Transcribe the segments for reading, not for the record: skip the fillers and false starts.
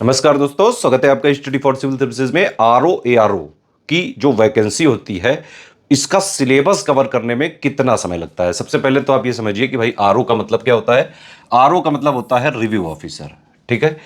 नमस्कार दोस्तों, स्वागत है आपका इंस्टीट्यूट फॉर सिविल सर्विसेज में। आरओ की जो वैकेंसी होती है, इसका सिलेबस कवर करने में कितना समय लगता है। सबसे पहले तो आप ये समझिए कि भाई आरओ का मतलब क्या होता है। आरओ का मतलब होता है रिव्यू ऑफिसर, ठीक है,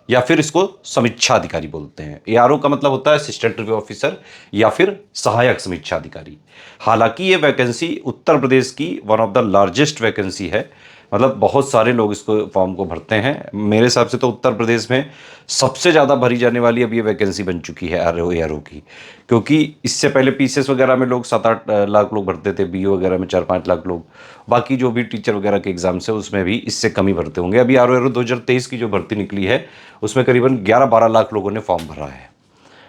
या फिर इसको समीक्षा अधिकारी बोलते हैं। एआरओ का मतलब होता है असिस्टेंट रिव्यू ऑफिसर या फिर सहायक समीक्षा अधिकारी। हालांकि ये वैकेंसी उत्तर प्रदेश की one of the largest vacancy है। मतलब बहुत सारे लोग इसको फॉर्म को भरते हैं। मेरे हिसाब से तो उत्तर प्रदेश में सबसे ज़्यादा भरी जाने वाली अब ये वैकेंसी बन चुकी है आरओ की। क्योंकि इससे पहले पीसीएस वगैरह में लोग 7-8 लाख लोग भरते थे, बीओ वगैरह में 4-5 लाख लोग। बाकी जो भी टीचर वगैरह के एग्जाम्स है उसमें भी इससे कम ही भरते होंगे। अभी आरओ 2023 की जो भर्ती निकली है उसमें करीबन 11-12 लाख लोगों ने फॉर्म भरा है।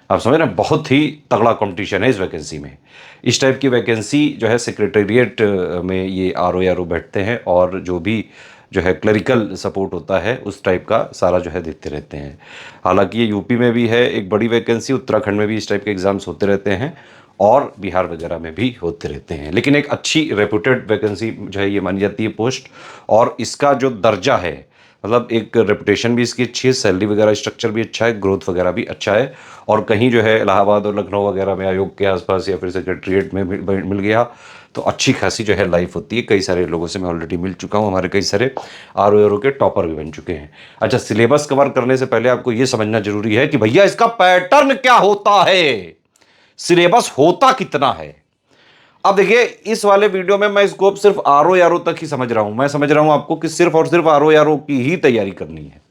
आप समझ रहे हैं, बहुत ही तगड़ा कंपटीशन है इस वैकेंसी में। इस टाइप की वैकेंसी जो है सेक्रेटेरिएट में ये आरओ बैठते हैं और जो भी जो है क्लरिकल सपोर्ट होता है उस टाइप का सारा जो है देते रहते हैं। हालांकि ये यूपी में भी है एक बड़ी वैकेंसी, उत्तराखंड में भी इस टाइप के एग्जाम्स होते रहते हैं और बिहार वगैरह में भी होते रहते हैं। लेकिन एक अच्छी रेपुटेड वैकेंसी जो है ये मानी जाती है पोस्ट। और इसका जो दर्जा है, मतलब एक रेपुटेशन भी इसकी अच्छी है, सैलरी वगैरह स्ट्रक्चर भी अच्छा है, ग्रोथ वगैरह भी अच्छा है। और कहीं जो है इलाहाबाद और लखनऊ वगैरह में आयोग के आसपास या फिर सेक्रेटरीट में मिल गया तो अच्छी खासी जो है लाइफ होती है। कई सारे लोगों से मैं ऑलरेडी मिल चुका हूँ, हमारे कई सारे आरओ के टॉपर भी बन चुके हैं। अच्छा, सिलेबस कवर करने से पहले आपको ये समझना जरूरी है कि भैया इसका पैटर्न क्या होता है, सिलेबस होता कितना है। अब देखिए, इस वाले वीडियो में मैं इसको सिर्फ आरओ तक ही समझ रहा हूं। मैं समझ रहा हूं आपको कि सिर्फ और सिर्फ आरओ की ही तैयारी करनी है।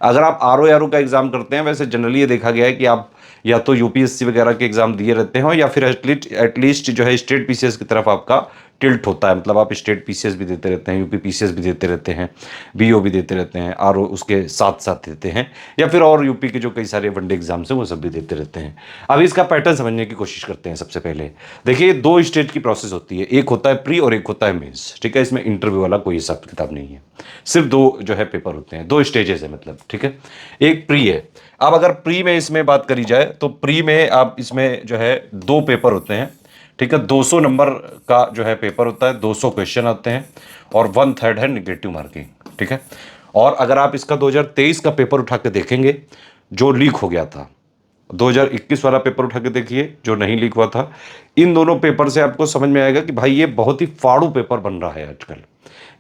अगर आप आरओ का एग्जाम करते हैं, वैसे जनरली ये देखा गया है कि आप या तो यूपीएससी वगैरह के एग्जाम दिए रहते हो या फिर एटलीस्ट जो है स्टेट पीसीएस की तरफ आपका टिल्ट होता है। मतलब आप स्टेट पीसीएस भी देते रहते हैं, यूपी पीसीएस भी देते रहते हैं, बीओ भी देते रहते हैं, आरओ उसके साथ साथ देते हैं, या फिर और यूपी के जो कई सारे वनडे एग्जाम्स हैं वो सब भी देते रहते हैं। अब इसका पैटर्न समझने की कोशिश करते हैं। सबसे पहले देखिए, दो स्टेज की प्रोसेस होती है, एक होता है प्री और एक होता है मेंस, ठीक है। इसमें इंटरव्यू वाला कोई हिसाब किताब नहीं है, सिर्फ दो जो है पेपर होते हैं, दो स्टेजेस है मतलब, ठीक है। एक प्री है। अब अगर प्री में इसमें बात करी जाए तो प्री में आप इसमें जो है दो पेपर होते हैं, ठीक है। 200 नंबर का जो है पेपर होता है, 200 क्वेश्चन आते हैं और 1/3 है निगेटिव मार्किंग, ठीक है। और अगर आप इसका 2023 का पेपर उठा के देखेंगे जो लीक हो गया था, 2021 वाला पेपर उठा के देखिए जो नहीं लीक हुआ था, इन दोनों पेपर से आपको समझ में आएगा कि भाई ये बहुत ही फाड़ू पेपर बन रहा है आजकल।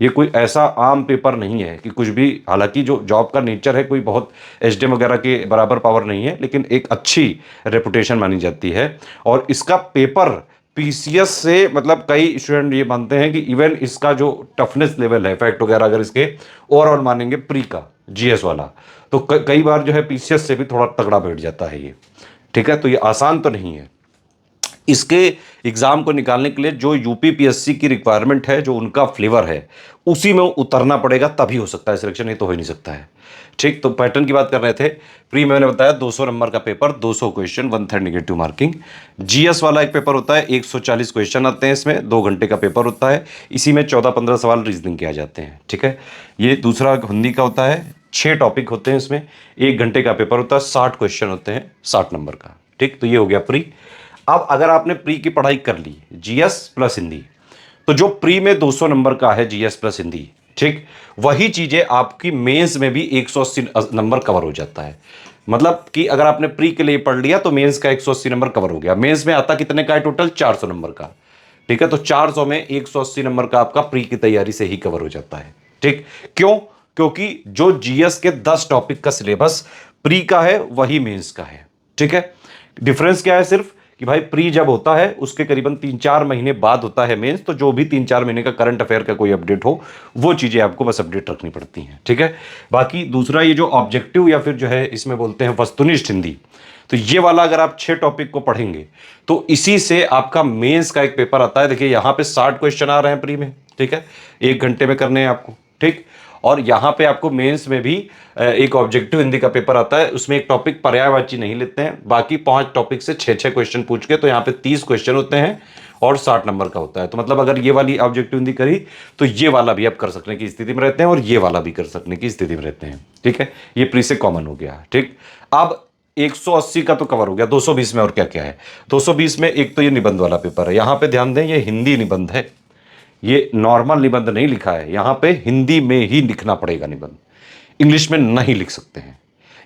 ये कोई ऐसा आम पेपर नहीं है कि कुछ भी, हालांकि जो जॉब का नेचर है कोई बहुत एसडीएम वगैरह के बराबर पावर नहीं है, लेकिन एक अच्छी रेपुटेशन मानी जाती है। और इसका पेपर पीसीएस से, मतलब कई स्टूडेंट ये मानते हैं कि इवन इसका जो टफनेस लेवल है, फैक्ट वगैरह अगर इसके ओवरऑल मानेंगे प्री का जीएस वाला, तो कई बार जो है पीसीएस से भी थोड़ा तगड़ा बैठ जाता है ये, ठीक है। तो ये आसान तो नहीं है। इसके एग्जाम को निकालने के लिए जो यूपी पीएससी की रिक्वायरमेंट है, जो उनका फ्लेवर है, उसी में उतरना पड़ेगा, तभी हो सकता है सिलेक्शन, नहीं तो हो ही नहीं सकता है, ठीक। तो पैटर्न की बात कर रहे थे। प्री में मैंने बताया 200 नंबर का paper, 200 question, 1/3 negative marking. GS वाला एक पेपर होता है, 140 क्वेश्चन आते हैं इसमें, 2 घंटे का पेपर होता है। इसी में 14-15 सवाल रीजनिंग के आ जाते हैं, ठीक है। ये दूसरा हिंदी का होता है, 6 टॉपिक होते हैं इसमें, 1 घंटे का पेपर होता है, 60 क्वेश्चन होते हैं, 60 नंबर का, ठीक। तो ये हो गया प्री। अब अगर आपने प्री की पढ़ाई कर ली, जीएस प्लस हिंदी, तो जो प्री में 200 नंबर का है जीएस प्लस हिंदी, ठीक, वही चीजें आपकी मेंस में भी 180 नंबर कवर हो जाता है। मतलब कि अगर आपने प्री के लिए पढ़ लिया तो मेंस का 180 नंबर कवर हो गया। मेंस में आता कितने का है टोटल? 400 नंबर का, ठीक है। तो 400 में 180 नंबर का आपका प्री की तैयारी से ही कवर हो जाता है, ठीक। क्यों? क्योंकि जो जीएस के 10 टॉपिक का सिलेबस प्री का है वही मेंस का है, ठीक है। डिफरेंस क्या है सिर्फ कि भाई प्री जब होता है उसके करीबन 3-4 महीने बाद होता है मेंस, तो जो भी 3-4 महीने का करंट अफेयर का कोई अपडेट हो वो चीजें आपको बस अपडेट रखनी पड़ती हैं, ठीक है। बाकी दूसरा ये जो ऑब्जेक्टिव या फिर जो है इसमें बोलते हैं वस्तुनिष्ठ हिंदी, तो ये वाला अगर आप 6 टॉपिक को पढ़ेंगे तो इसी से आपका मेंस का एक पेपर आता है। देखिए यहां पे 60 क्वेश्चन आ रहे हैं प्री में, ठीक है, 1 घंटे में करने हैं आपको, ठीक। और यहां पे आपको मेंस में भी एक ऑब्जेक्टिव हिंदी का पेपर आता है, उसमें एक टॉपिक पर्यायवाची नहीं लेते हैं, बाकी 5 टॉपिक से 6-6 क्वेश्चन पूछ के, तो यहाँ पे 30 क्वेश्चन होते हैं और 60 नंबर का होता है। तो मतलब अगर ये वाली ऑब्जेक्टिव हिंदी करी तो ये वाला भी आप कर सकने की स्थिति में रहते हैं और ये वाला भी कर सकने की स्थिति में रहते हैं, ठीक है। ये प्री से कॉमन हो गया, ठीक। अब 180 का तो कवर हो गया, 220 में और क्या क्या है। 220 में एक तो ये निबंध वाला पेपर है, यहां पे ध्यान दें ये हिंदी निबंध है, ये नॉर्मल निबंध नहीं लिखा है, यहां पे हिंदी में ही लिखना पड़ेगा निबंध, इंग्लिश में नहीं लिख सकते हैं।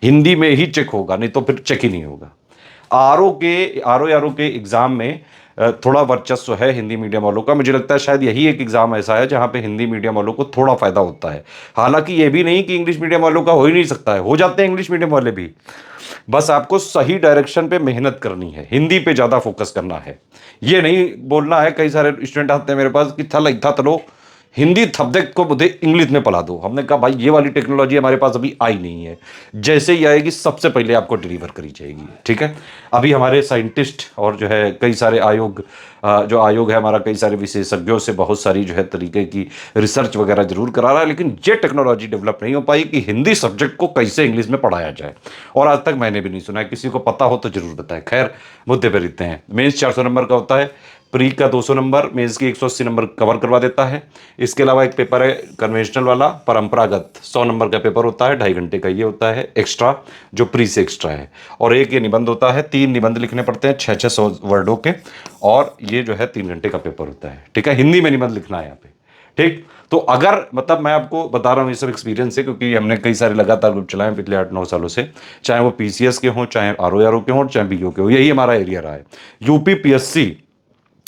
हिंदी में ही चेक होगा, नहीं तो फिर चेक ही नहीं होगा। आर ओ के एग्जाम में थोड़ा वर्चस्व है हिंदी मीडियम वालों का। मुझे लगता है शायद यही एक एग्जाम ऐसा है जहां पे हिंदी मीडियम वालों को थोड़ा फायदा होता है। हालांकि ये भी नहीं कि इंग्लिश मीडियम वालों का हो ही नहीं सकता है, हो जाते हैं इंग्लिश मीडियम वाले भी। बस आपको सही डायरेक्शन पे मेहनत करनी है, हिंदी पे ज्यादा फोकस करना है। ये नहीं बोलना है, कई सारे स्टूडेंट आते हैं मेरे पास कि थल इतना तलो हिंदी सब्जेक्ट को मुझे इंग्लिश में पढ़ा दो। हमने कहा भाई ये वाली टेक्नोलॉजी हमारे पास अभी आई नहीं है, जैसे ही आएगी सबसे पहले आपको डिलीवर करी जाएगी, ठीक है। अभी हमारे साइंटिस्ट और जो है कई सारे आयोग, जो आयोग है हमारा, कई सारे विशेषज्ञों से बहुत सारी जो है तरीके की रिसर्च वगैरह जरूर करा रहा है, लेकिन ये टेक्नोलॉजी डेवलप नहीं हो पाई कि हिंदी सब्जेक्ट को कैसे इंग्लिश में पढ़ाया जाए। और आज तक मैंने भी नहीं सुना है, किसी को पता हो तो जरूर बताएं। खैर, मुद्दे पर रहते हैं। मेंस 400 नंबर का होता है, प्री का 200 नंबर, मेंस की 180 नंबर कवर करवा देता है। इसके अलावा एक पेपर है कन्वेंशनल वाला, परंपरागत 100 नंबर का पेपर होता है, 2.5 घंटे का ये होता है एक्स्ट्रा, जो प्री से एक्स्ट्रा है। और एक ये निबंध होता है, 3 निबंध लिखने पड़ते हैं 600 वर्डों के, और ये जो है 3 घंटे का पेपर होता है, ठीक है। हिंदी में निबंध लिखना है यहाँ पे, ठीक। तो अगर मतलब मैं आपको बता रहा हूँ ये सब एक्सपीरियंस है, क्योंकि हमने कई सारे लगातार ग्रुप चलाए पिछले 8-9 सालों से, चाहे वो पीसीएस के हों, चाहे आरओ के हों, चाहे बीओ के हों, यही हमारा एरिया रहा है। यूपी पीएससी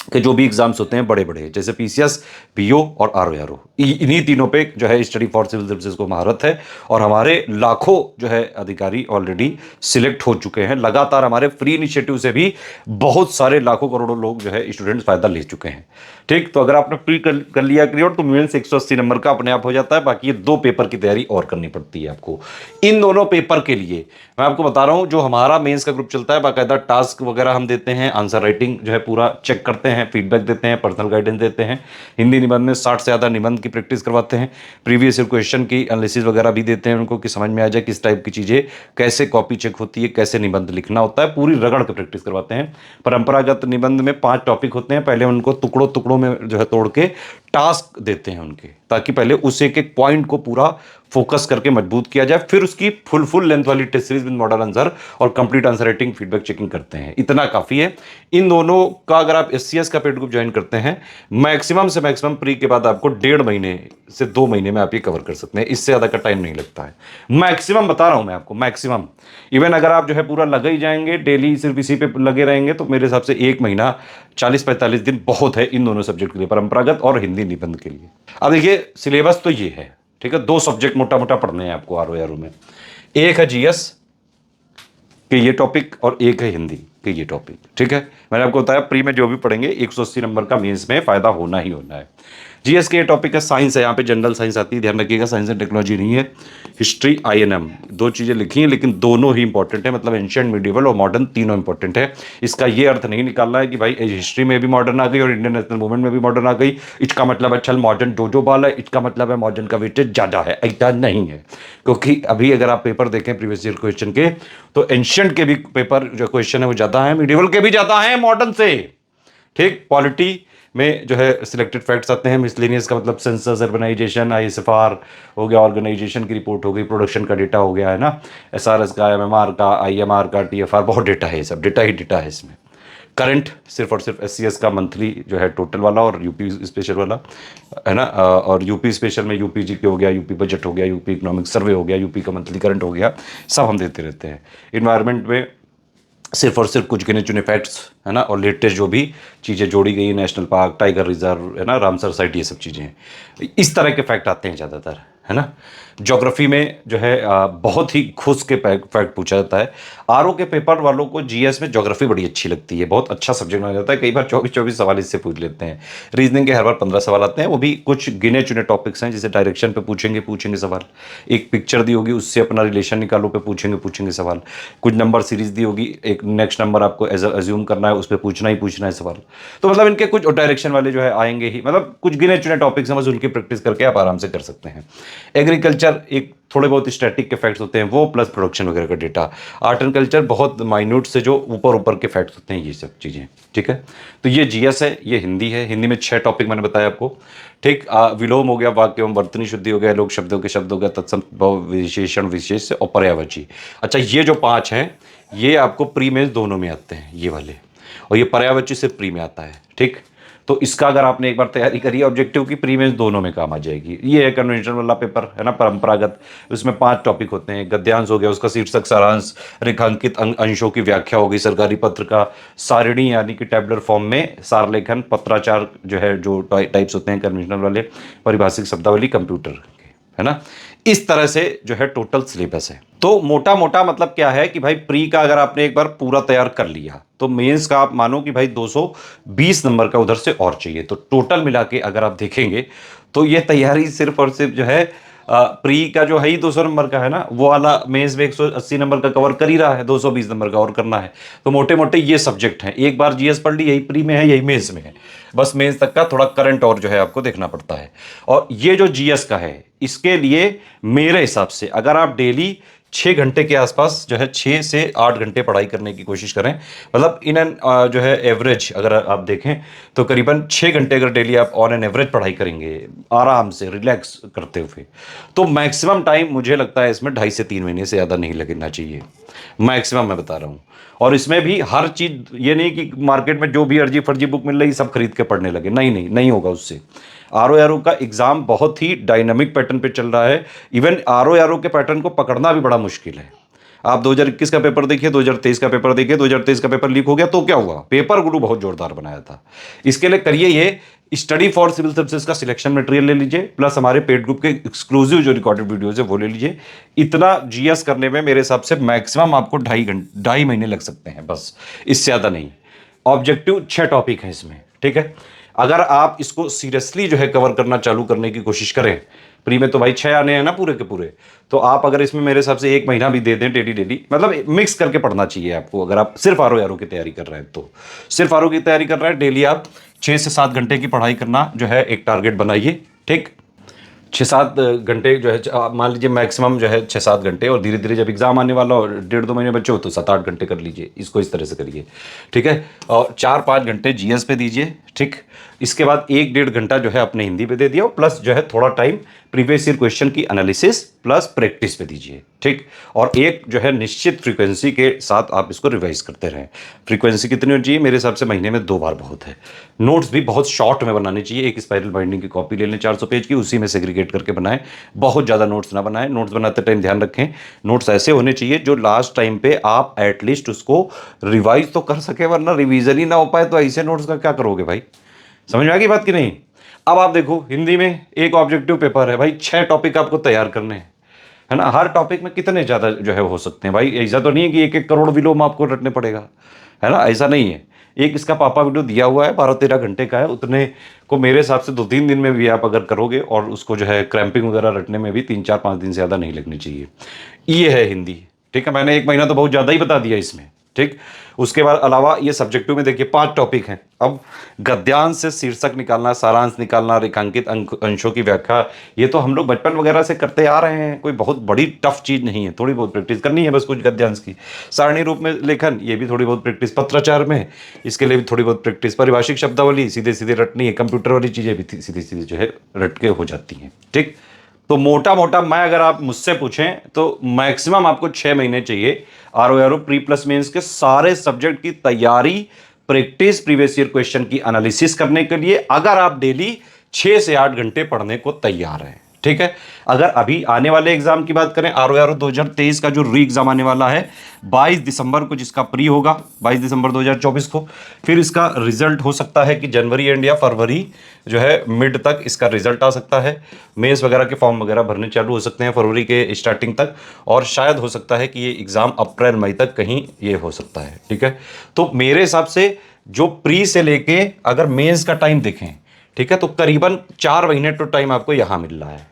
के जो भी एग्जाम्स होते हैं बड़े बड़े, जैसे पीसीएस, पीओ और आरओ, इन्हीं तीनों पे जो है स्टडी फॉर सिविल सर्विसेज को महारत है। और हमारे लाखों जो है अधिकारी ऑलरेडी सिलेक्ट हो चुके हैं। लगातार हमारे फ्री इनिशिएटिव से भी बहुत सारे लाखों करोड़ों लोग जो है स्टूडेंट्स फायदा ले चुके हैं, ठीक। तो अगर आपने प्री कर लिया क्लियर तो मेंस 180 नंबर का अपने आप हो जाता है। बाकी ये 2 पेपर की तैयारी और करनी पड़ती है आपको। इन दोनों पेपर के लिए मैं आपको बता रहा हूं, जो हमारा मेंस का ग्रुप चलता है, बाकायदा टास्क वगैरह हम देते हैं, आंसर राइटिंग जो है पूरा चेक करते हैं, फीडबैक देते हैं, पर्सनल गाइडेंस देते हैं। हिंदी निबंध में 60 से ज़्यादा निबंध की प्रैक्टिस करवाते हैं। प्रीवियस ईयर क्वेश्चन की एनालिसिस वगैरह भी देते हैं उनको, कि समझ में आ जाए किस टाइप की चीज़ें, कैसे कॉपी चेक होती है, कैसे निबंध लिखना होता है, पूरी रगड़ के प्रैक्टिस करवाते हैं। परंपरागत निबंध में 5 टॉपिक होते हैं। पहले उनको टुकड़ों टुकड़ों में जो है तोड़ के टास्क देते हैं उनके, ताकि पहले उस एक एक पॉइंट को पूरा फोकस करके मजबूत किया जाए। फिर उसकी फुल लेंथ वाली test series with model answer और complete answer writing feedback checking करते हैं। इतना काफी है। इन दोनों का अगर आप एससीएस का पेड ग्रुप ज्वाइन करते हैं, मैक्सिमम से मैक्सिमम प्री के बाद आपको 1.5 महीने से 2 महीने में आप ये कवर कर सकते हैं। इससे ज्यादा का टाइम नहीं लगता है, मैक्सिमम बता रहा हूं मैं आपको, मैक्सिमम। इवन अगर आप जो है पूरा लगे ही जाएंगे, डेली सिर्फ इसी पे लगे रहेंगे, तो मेरे हिसाब से 1 महीना 40-45 दिन बहुत है इन दोनों सब्जेक्ट के लिए, परंपरागत और हिंदी निबंध के लिए। अब देखिए सिलेबस तो ये है, ठीक है। 2 सब्जेक्ट मोटा मोटा पढ़ने हैं आपको आरओ में। एक है जीएस के ये टॉपिक और एक है हिंदी के ये टॉपिक, ठीक है। मैंने आपको बताया प्री में जो भी पढ़ेंगे 180 नंबर का मेंस में फायदा होना ही होना है। जीएस के ये टॉपिक है, साइंस है, यहाँ पे जनरल साइंस आती है, ध्यान रखिएगा। साइंस एंड टेक्नोलॉजी नहीं है। हिस्ट्री, आईएनएम 2 चीज़ें लिखी हैं, लेकिन दोनों ही इंपॉर्टेंट है, मतलब एंशिएंट, मिडिवल और मॉडर्न तीनों इंपॉर्टेंट है। इसका ये अर्थ नहीं निकालना है कि भाई हिस्ट्री में भी मॉडर्न आ गई और इंडियन नेशनल मूवमेंट में भी मॉडर्न आ गई, इसका मतलब अच्छा मॉडर्न जो बाल है, इसका मतलब है मॉडर्न का वेटेज ज़्यादा है। ऐसा नहीं है, क्योंकि अभी अगर आप पेपर देखें प्रीवियस ईयर क्वेश्चन के, तो एंशिएंट के भी पेपर जो क्वेश्चन है वो ज़्यादा है, मिडिवल के भी ज़्यादा है मॉडर्न से, ठीक। पॉलिटी में जो है सिलेक्टेड फैक्ट्स आते हैं। मिसलेनियस का मतलब सेंसस, अर्बनाइजेशन, आईएसएफआर हो गया, ऑर्गेनाइजेशन की रिपोर्ट हो गई, प्रोडक्शन का डेटा हो गया, है ना, एसआरएस का, एमएमआर का, आईएमआर का, टीएफआर, बहुत डेटा है, सब डेटा ही डेटा है इसमें। करंट सिर्फ और सिर्फ एससीएस का मंथली जो है टोटल वाला और यूपी स्पेशल वाला, है ना, और यूपी स्पेशल में यूपी जीके हो गया, यूपी बजट हो गया, यूपी इकोनॉमिक सर्वे हो गया, यूपी का मंथली करंट हो गया, सब हम देते रहते हैं। इन्वायरमेंट में सिर्फ और सिर्फ कुछ गिने चुने फैक्ट्स, है ना, और लेटेस्ट जो भी चीज़ें जोड़ी गई, नेशनल पार्क, टाइगर रिजर्व, है ना, रामसर साइट, ये सब चीज़ें हैं। इस तरह के फैक्ट आते हैं ज़्यादातर, है ना। ज्योग्राफी में जो है बहुत ही घुस के फैक्ट पूछा जाता है। आरओ के पेपर वालों को जीएस में ज्योग्राफी बड़ी अच्छी लगती है, बहुत अच्छा सब्जेक्ट माना जाता है। कई बार 24-24 सवाल इससे पूछ लेते हैं। रीजनिंग के हर बार 15 सवाल आते हैं, वो भी कुछ गिने चुने टॉपिक्स हैं, जैसे डायरेक्शन पे पूछेंगे सवाल, एक पिक्चर दी होगी उससे अपना रिलेशन निकालो पे पूछेंगे सवाल, कुछ नंबर सीरीज दी होगी, एक नेक्स्ट नंबर आपको एज्यूम करना है, उस पर पूछना है सवाल। तो मतलब इनके कुछ डायरेक्शन वाले जो है आएंगे ही, मतलब कुछ गिने चुने टॉपिक्स हैं, बस उनकी प्रैक्टिस करके आप आराम से कर सकते हैं। एग्रीकल्चर एक थोड़े बहुत स्टैटिक के फैक्ट्स होते हैं वो, प्लस प्रोडक्शन वगैरह का डेटा। आर्ट एंड कल्चर बहुत माइन्यूट से जो ऊपर के फैक्ट्स होते हैं, ये सब चीज़ें, ठीक है। तो ये जीएस है, ये हिंदी है। हिंदी में 6 टॉपिक मैंने बताया आपको, ठीक। विलोम हो गया, वाक्य एवं वर्तनी शुद्धि हो गया, लोक शब्दों के शब्द हो गया, तत्सम विशेषण विशेष और पर्यायवाची। अच्छा, ये जो 5 हैं ये आपको प्री मेंस दोनों में आते हैं, ये वाले, और ये पर्यायवाची से प्री में आता है, ठीक। तो इसका अगर आपने एक बार तैयारी करी है ऑब्जेक्टिव की, प्री मेंस दोनों में काम आ जाएगी। ये है कन्वेंशनल वाला पेपर, है ना, परंपरागत। उसमें 5 टॉपिक होते हैं। गद्यांश हो गया, उसका शीर्षक, सारांश, रेखांकित अंशों की व्याख्या होगी, सरकारी पत्र का सारिणी यानी कि टैबुलर फॉर्म में सारलेखन, पत्राचार जो है, जो टाइप्स होते हैं कन्वेंशनल वाले, पारिभाषिक शब्दावली, कंप्यूटर के, है ना। इस तरह से जो है टोटल सिलेबस है। तो मोटा मोटा मतलब क्या है कि भाई प्री का अगर आपने एक बार पूरा तैयार कर लिया तो मेंस का आप मानो कि भाई 220 नंबर का उधर से और चाहिए। तो टोटल मिला के अगर आप देखेंगे तो ये तैयारी सिर्फ और सिर्फ जो है प्री का जो है ही 200 नंबर का है ना, वो वाला मेंस में 180 नंबर का कवर कर ही रहा है, 220 नंबर का और करना है। तो मोटे मोटे ये सब्जेक्ट हैं। एक बार जीएस पढ़ ली, यही प्री में है, यही मेंस में है। बस मेंस तक का थोड़ा करंट और जो है आपको देखना पड़ता है। और ये जो जीएस का है, इसके लिए मेरे हिसाब से अगर आप डेली 6 घंटे के आसपास जो है 6 से 8 घंटे पढ़ाई करने की कोशिश करें, मतलब इन एन जो है एवरेज अगर आप देखें तो करीबन 6 घंटे अगर डेली आप ऑन एन एवरेज पढ़ाई करेंगे आराम से रिलैक्स करते हुए, तो मैक्सिमम टाइम मुझे लगता है इसमें 2.5 से 3 महीने से ज़्यादा नहीं लगना चाहिए। मैक्सिमम मैं बता रहा हूँ। और इसमें भी हर चीज़ ये नहीं कि मार्केट में जो भी अर्जी फर्जी बुक मिल रही सब खरीद के पढ़ने लगे, नहीं नहीं, नहीं होगा उससे। आरओ का एग्जाम बहुत ही डायनामिक पैटर्न पे चल रहा है। इवन आरओ के पैटर्न को पकड़ना भी बड़ा मुश्किल है। आप 2021 का पेपर देखिए, 2023 का पेपर देखिए। 2023 का पेपर लीक हो गया तो क्या हुआ, पेपर गुरु बहुत जोरदार बनाया था। इसके लिए करिए ये स्टडी फॉर सिविल सर्विसेज का सिलेक्शन मटेरियल ले लीजिए, प्लस हमारे पेड ग्रुप के एक्सक्लूसिव जो रिकॉर्डेड वीडियोज है वो ले लीजिए। इतना जीएस करने में मेरे हिसाब से मैक्सिमम आपको 2.5 महीने लग सकते हैं, बस, इससे ज़्यादा नहीं। ऑब्जेक्टिव 6 टॉपिक है इसमें, ठीक है। अगर आप इसको सीरियसली जो है कवर करना चालू करने की कोशिश करें, प्री में तो भाई 6 आने हैं ना पूरे के पूरे, तो आप अगर इसमें मेरे हिसाब से 1 महीना भी दे दें डेली डेली, मतलब मिक्स करके पढ़ना चाहिए आपको। अगर आप सिर्फ आरओ की तैयारी कर रहे हैं तो सिर्फ आरओ की तैयारी कर रहे हैं, डेली आप 6 से 7 घंटे की पढ़ाई करना जो है एक टारगेट बनाइए, ठीक। 6-7 घंटे जो है आप मान लीजिए मैक्सिमम जो है 6-7 घंटे, और धीरे धीरे जब एग्जाम आने वाला हो 1.5-2 महीने बच्चे हो तो 7-8 घंटे कर लीजिए। इसको इस तरह से करिए, ठीक है। और 4-5 घंटे जीएस पे दीजिए, ठीक। इसके बाद 1-1.5 घंटा जो है अपने हिंदी पे दे दिया, प्लस जो है थोड़ा टाइम प्रीवियस ईयर क्वेश्चन की एनालिसिस प्लस प्रैक्टिस पे दीजिए, ठीक। और एक जो है निश्चित फ्रीक्वेंसी के साथ आप इसको रिवाइज करते रहें। फ्रीक्वेंसी कितनी होनी चाहिए, मेरे हिसाब से महीने में 2 बार बहुत है। नोट्स भी बहुत शॉर्ट में बनाने चाहिए। एक स्पाइरल बाइंडिंग की कॉपी ले लें 400 पेज की, उसी में सेग्रीगेट करके बनाएं। बहुत ज़्यादा नोट्स ना बनाएं। नोट्स बनाते टाइम ध्यान रखें नोट्स ऐसे होने चाहिए जो लास्ट टाइम पे आप एटलीस्ट उसको रिवाइज तो कर सके, वरना रिवीजन ही ना हो पाए तो ऐसे नोट्स का क्या करोगे भाई। समझ में आ गई बात कि नहीं। अब आप देखो हिंदी में एक ऑब्जेक्टिव पेपर है भाई, 6 टॉपिक आपको तैयार करने हैं, है ना। हर टॉपिक में कितने ज़्यादा जो है हो सकते हैं भाई। ऐसा तो नहीं है कि 1-1 करोड़ विलोम आपको रटने पड़ेगा, है ना, ऐसा नहीं है। एक इसका पापा वीडियो दिया हुआ है 12-13 घंटे का है, उतने को मेरे हिसाब से 2-3 दिन में भी आप अगर करोगे, और उसको जो है क्रैम्पिंग वगैरह रटने में भी 3-4-5 दिन से ज़्यादा नहीं लगनी चाहिए। ये है हिंदी, ठीक है। मैंने 1 महीना तो बहुत ज़्यादा ही बता दिया इसमें, ठीक। उसके बाद अलावा ये सब्जेक्टिव में देखिए 5 टॉपिक हैं। अब गद्यांश से शीर्षक निकालना, सारांश निकालना, रेखांकित अंशों की व्याख्या, ये तो हम लोग बचपन वगैरह से करते आ रहे हैं, कोई बहुत बड़ी टफ चीज़ नहीं है। थोड़ी बहुत प्रैक्टिस करनी है बस कुछ गद्यांश की। सारणी रूप में लेखन, ये भी थोड़ी बहुत प्रैक्टिस। पत्राचार में इसके लिए भी थोड़ी बहुत प्रैक्टिस। पारिभाषिक शब्दावली सीधे सीधे रटनी है। कंप्यूटर वाली चीज़ें भी सीधे सीधे जो है रट के हो जाती हैं, ठीक। तो मोटा मोटा मैं अगर आप मुझसे पूछें तो मैक्सिमम आपको 6 महीने चाहिए आरओ प्री प्लस मेंस के सारे सब्जेक्ट की तैयारी, प्रैक्टिस, प्रीवियस ईयर क्वेश्चन की एनालिसिस करने के लिए, अगर आप डेली 6 से 8 घंटे पढ़ने को तैयार हैं, ठीक है। अगर अभी आने वाले एग्जाम की बात करें, आरओ 2023 का जो री एग्जाम आने वाला है 22 दिसंबर को, जिसका प्री होगा 22 दिसंबर 2024 को, फिर इसका रिजल्ट हो सकता है कि जनवरी एंड या फरवरी जो है मिड तक इसका रिजल्ट आ सकता है। मेंस वगैरह के फॉर्म वगैरह भरने चालू हो सकते हैं फरवरी के स्टार्टिंग तक, और शायद हो सकता है कि ये एग्ज़ाम अप्रैल मई तक कहीं ये हो सकता है, ठीक है। तो मेरे हिसाब से जो प्री से लेके अगर मेंस का टाइम देखें, ठीक है, तो करीबन 4 महीने तो टाइम आपको यहाँ मिल रहा है।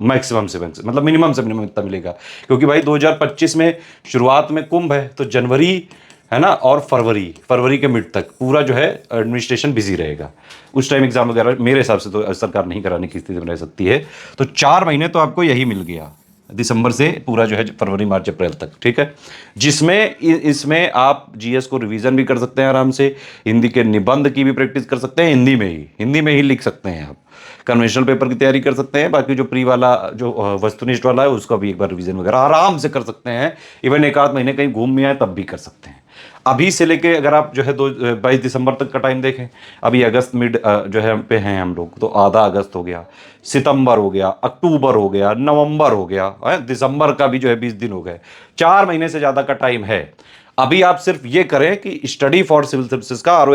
मैक्सिमम से मैक्सिमम मतलब मिनिमम से मिनिमम इतना मिलेगा, क्योंकि भाई 2025 में शुरुआत में कुंभ है, तो जनवरी, है ना, और फरवरी के मिड तक पूरा जो है एडमिनिस्ट्रेशन बिजी रहेगा। उस टाइम एग्जाम वगैरह मेरे हिसाब से तो सरकार नहीं कराने की स्थिति में रह सकती है। तो 4 महीने तो आपको यही मिल गया, दिसंबर से पूरा जो है फरवरी मार्च अप्रैल तक, ठीक है। जिसमें इसमें आप जीएस को रिवीजन भी कर सकते हैं आराम से, हिंदी के निबंध की भी प्रैक्टिस कर सकते हैं, हिंदी में ही लिख सकते हैं आप। कन्वेंशनल पेपर की तैयारी कर सकते हैं। बाकी जो प्री वाला जो वस्तुनिष्ठ वाला है उसका भी एक बार रिवीजन वगैरह आराम से कर सकते हैं। इवन 1-8 महीने कहीं घूम में आए तब भी कर सकते हैं। अभी से लेके अगर आप जो है 22 दिसंबर तक का टाइम देखें, अभी अगस्त मिड जो है पे हैं हम लोग, तो आधा अगस्त हो गया, सितंबर हो गया, अक्टूबर हो गया, नवंबर हो गया, दिसंबर का भी जो है 20 दिन हो गए, 4 महीने से ज़्यादा का टाइम है। अभी आप सिर्फ ये करें कि स्टडी फॉर सिविल सर्विसेज का आर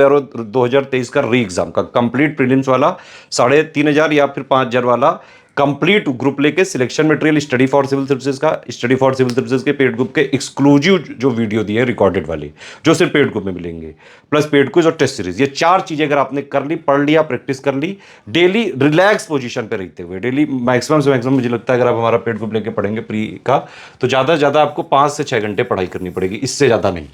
2023 का री एग्जाम का कंप्लीट प्रीलिम्स वाला 3,500 या फिर 5,000 वाला कंप्लीट ग्रुप लेके selection material study for civil services का, स्टडी फॉर सिविल सर्विसेज के पेड ग्रुप के एक्सक्लूसिव जो वीडियो दिए रिकॉर्डेड वाले जो सिर्फ पेड ग्रुप में मिलेंगे, प्लस पेड क्विज और टेस्ट सीरीज, ये 4 चीजें अगर आपने कर ली, पढ़ लिया, प्रैक्टिस कर ली, डेली रिलैक्स पोजीशन पे रहते हुए, डेली मैक्सिमम से मैक्सिमम मुझे लगता है अगर आप हमारा पेड ग्रुप लेके पढ़ेंगे प्री का, तो ज़्यादा से ज़्यादा आपको 5 से 6 घंटे पढ़ाई करनी पड़ेगी, इससे ज़्यादा नहीं।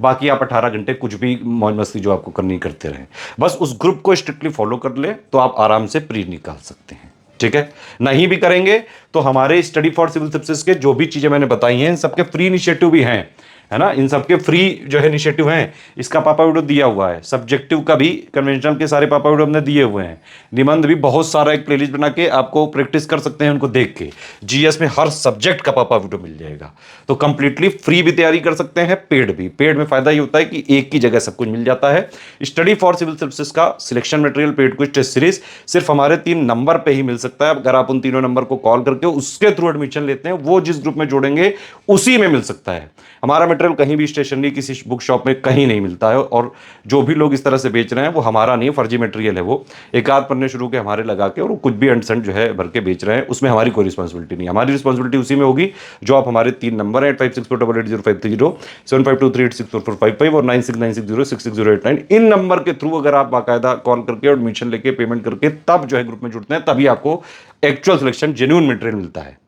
बाकी आप 18 घंटे कुछ भी मौज मस्ती जो आपको करनी करते रहें, बस उस ग्रुप को स्ट्रिक्टली फॉलो कर ले तो आप आराम से प्री निकाल सकते हैं। ठीक है, नहीं भी करेंगे तो हमारे स्टडी फॉर सिविल सर्विसेज के जो भी चीजें मैंने बताई हैं, इन सबके फ्री इनिशिएटिव भी हैं, है ना, इन सबके फ्री जो है इनिशिएटिव हैं। इसका पापा वीडियो दिया हुआ है, सब्जेक्टिव का भी, कन्वेंशनल के सारे पापा वीडियो हमने दिए हुए हैं, निबंध भी बहुत सारा एक प्लेलिस्ट बना के आपको प्रैक्टिस कर सकते हैं उनको देख के, जीएस में हर सब्जेक्ट का पापा वीडियो मिल जाएगा, तो कंप्लीटली फ्री भी तैयारी कर सकते हैं, पेड भी। पेड में फायदा ये होता है कि एक ही जगह सब कुछ मिल जाता है। स्टडी फॉर सिविल सर्विसेज का selection material, paid quiz, test series सिर्फ हमारे 3 नंबर पे ही मिल सकता है। अगर आप उन तीनों नंबर को कॉल करके उसके थ्रू एडमिशन लेते हैं, वो जिस ग्रुप में जोड़ेंगे उसी में मिल सकता है। हमारा मटेरियल कहीं भी स्टेशनरी किसी बुक शॉप में कहीं नहीं मिलता है, और जो भी लोग इस तरह से बेच रहे हैं वो हमारा नहीं, फर्जी मटेरियल है वो, एक आध पन्ने शुरू के हमारे लगा के, और वो कुछ भी अंडसेंट जो है भर के बेच रहे हैं, उसमें हमारी कोई रिस्पॉन्सिबिलिटी नहीं। हमारी रिस्पॉन्सिबिलिटी उसी में होगी जो आप हमारे 3 नंबर हैं 8564880530, 7523864455 और 9696066089, इन नंबर के थ्रू अगर आप बाकायदा कॉल करके और एडमिशन लेके पेमेंट करके तब जो है ग्रुप में जुड़ते हैं, तभी आपको एक्चुअल सिलेक्शन जेन्युइन मटेरियल मिलता है।